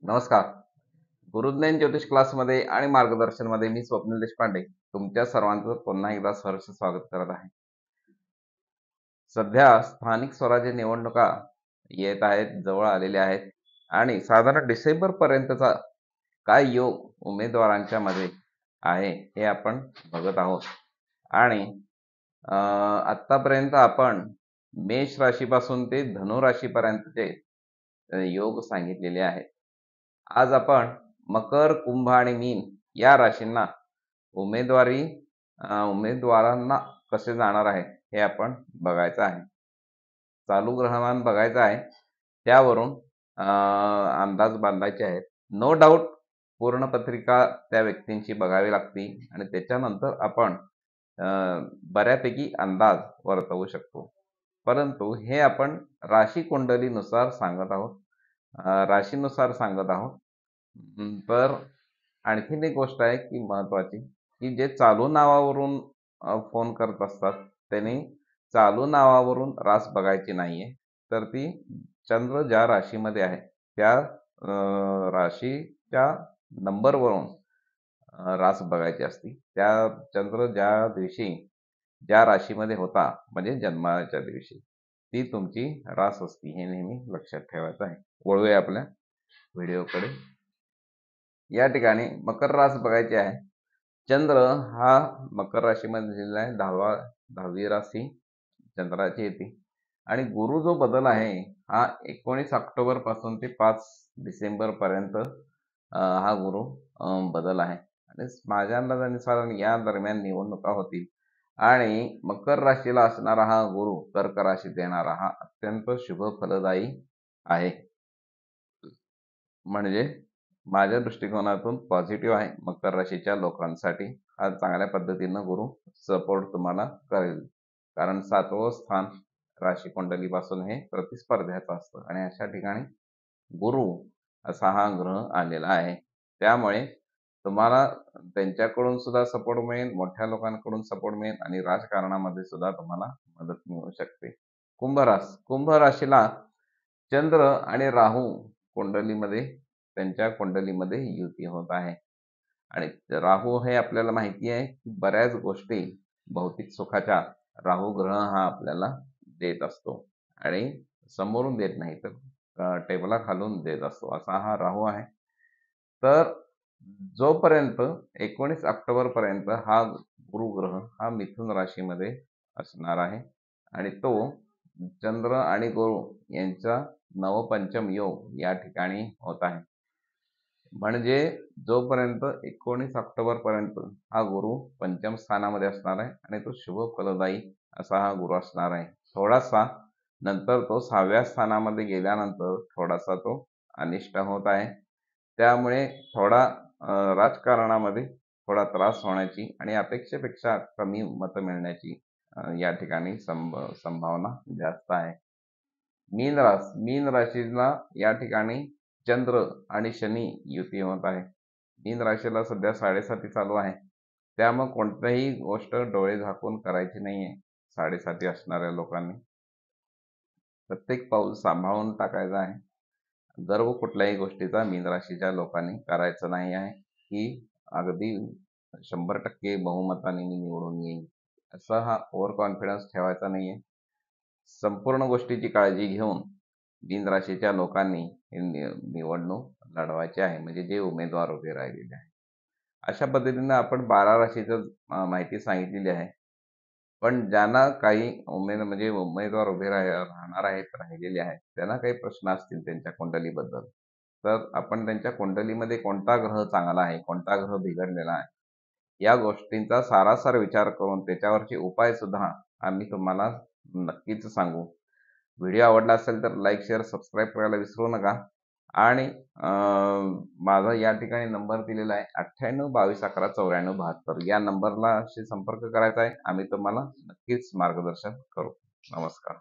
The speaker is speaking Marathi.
नमस्कार. गुरुज्ञान ज्योतिष क्लासमध्ये आणि मार्गदर्शनमध्ये मी स्वप्नील देशपांडे तुमच्या सर्वांचं पुन्हा एकदा सहर्ष स्वागत करत आहे. सध्या स्थानिक स्वराज्य निवडणुका येत आहेत, जवळ आलेल्या आहेत आणि साधारण डिसेंबर पर्यंतचा काय योग उमेदवारांच्या मध्ये आहे हे आपण बघत आहोत. आणि आतापर्यंत आपण मेष राशीपासून ते धनु राशीपर्यंतचे योग सांगितलेले आहेत. आज आपण मकर, कुंभ आणि मीन या राशींना उमेदवारांना कसे जाणार आहे हे आपण बघायचं आहे. चालू ग्रहमान बघायचं आहे, त्यावरून अंदाज बांधायचे आहेत. नो डाऊट पूर्ण पत्रिका त्या व्यक्तींची बघावी लागते आणि त्याच्यानंतर आपण बऱ्यापैकी अंदाज वर्तवू शकतो. परंतु हे आपण राशी कुंडलीनुसार सांगत आहोत, राशीनुसार सांगत आहोत. तर आणखीन एक गोष्ट आहे की महत्वाची, की जे चालू नावावरून फोन करत असतात त्यांनी चालू नावावरून रास बघायची नाहीये, तर ती चंद्र ज्या राशीमध्ये आहे त्या राशीच्या नंबरवरून रास बघायची असती. त्या चंद्र ज्या दिवशी ज्या राशीमध्ये होता म्हणजे जन्माच्या दिवशी ती तुमची रास असती, हे नेहमी लक्षात ठेवायचं आहे. वळूया आपल्या व्हिडिओकडे. या ठिकाणी मकर रास बघायची आहे. चंद्र हा मकर राशीमध्ये दिलेला आहे, 10वी राशी चंद्राची येते. आणि गुरु जो बदल आहे हा 19 ऑक्टोबर पासून ते 5 डिसेंबर पर्यंत हा गुरु बदल आहे. आणि माझ्या अंदाजानुसार या दरम्यान निवडणुका होतील आणि मकर राशीला असणारा हा गुरु कर्क राशीत येणारा हा अत्यंत शुभ फलदायी आहे. म्हणजे माझ्या दृष्टिकोनातून पॉझिटिव्ह आहे. मकर राशीच्या लोकांसाठी हा चांगल्या पद्धतीनं गुरु सपोर्ट तुम्हाला करेल, कारण 7वं स्थान राशी कुंडलीपासून हे प्रतिस्पर्ध्याचं असतं आणि अशा ठिकाणी गुरु असा हा ग्रह आलेला आहे. त्यामुळे तुम्हाला त्यांच्याकडून सुद्धा सपोर्ट मिळेल, मोठ्या लोकांकडून सपोर्ट मिळेल आणि राजकारणामध्ये सुद्धा तुम्हाला मदत मिळू शकते. कुंभ राशीला चंद्र आणि राहू कुंडलीमध्ये त्यांच्या कुंडलीमध्ये युती होत आहे. आणि राहू हे आपल्याला माहिती आहे की बऱ्याच गोष्टी भौतिक सुखाच्या राहू ग्रह हा आपल्याला देत असतो आणि समोरून देत नाही तर टेबला खालून देत असतो, असा हा राहू आहे. तर जोपर्यंत 19 ऑक्टोबर पर्यंत हा गुरुग्रह हा मिथुन राशीमध्ये असणार आहे आणि तो चंद्र आणि गुरु यांचा नवपंचम योग या ठिकाणी होत आहे. म्हणजे जोपर्यंत 19 ऑक्टोबर पर्यंत हा गुरु पंचम स्थानामध्ये असणार आहे आणि तो शुभ फलदायी असा हा गुरु असणार आहे. थोडासा नंतर तो 6व्या स्थानामध्ये गेल्यानंतर थोडासा तो अनिष्ट होत आहे. त्यामुळे थोडा राजकारणामध्ये थोडा त्रास होण्याची आणि अपेक्षेपेक्षा कमी मतं मिळण्याची या ठिकाणी संभावना जास्त आहे. मीन राशीला या ठिकाणी चंद्र आणि शनी युती होत आहे. मीन राशीला सध्या 7.5 चालू आहे, त्यामुळे कोणत्याही गोष्ट डोळे झाकून करायची नाहीये. 7.5 असणाऱ्या लोकांनी प्रत्येक पाऊल सांभाळून टाकायचं आहे. गर्व कुठल्याही गोष्टीचा मीन राशीच्या लोकांनी करायचं नाही आहे, की अगदी 100% बहुमताने मी निवडून येईन असा हा ओव्हर कॉन्फिडन्स ठेवायचा नाहीये. संपूर्ण गोष्टीची काळजी घेऊन मीन राशीच्या लोकांनी निवडणूक लढवायची आहे, म्हणजे जे उमेदवार उभे राहिलेले आहे. अशा पद्धतीने आपण 12 राशीचं माहिती सांगितलेली आहे. पण ज्यांना काही उमेदवार उभे राहणार आहेत, राहिलेले आहेत, त्यांना काही प्रश्न असतील त्यांच्या कुंडलीबद्दल, तर आपण त्यांच्या कुंडलीमध्ये कोणता ग्रह चांगला आहे, कोणता ग्रह बिघडलेला आहे, या गोष्टींचा सारासार विचार करून त्याच्यावरचे उपाय सुद्धा आम्ही तुम्हाला नक्कीच सांगू. व्हिडिओ आवडला असेल तर लाईक, शेअर, सबस्क्राईब करायला विसरू नका. आणि माझा या ठिकाणी नंबर दिलेला आहे 98 22 11 94 72. या नंबरला संपर्क करायचा आहे. आम्ही तुम्हाला नक्कीच मार्गदर्शन करू. नमस्कार.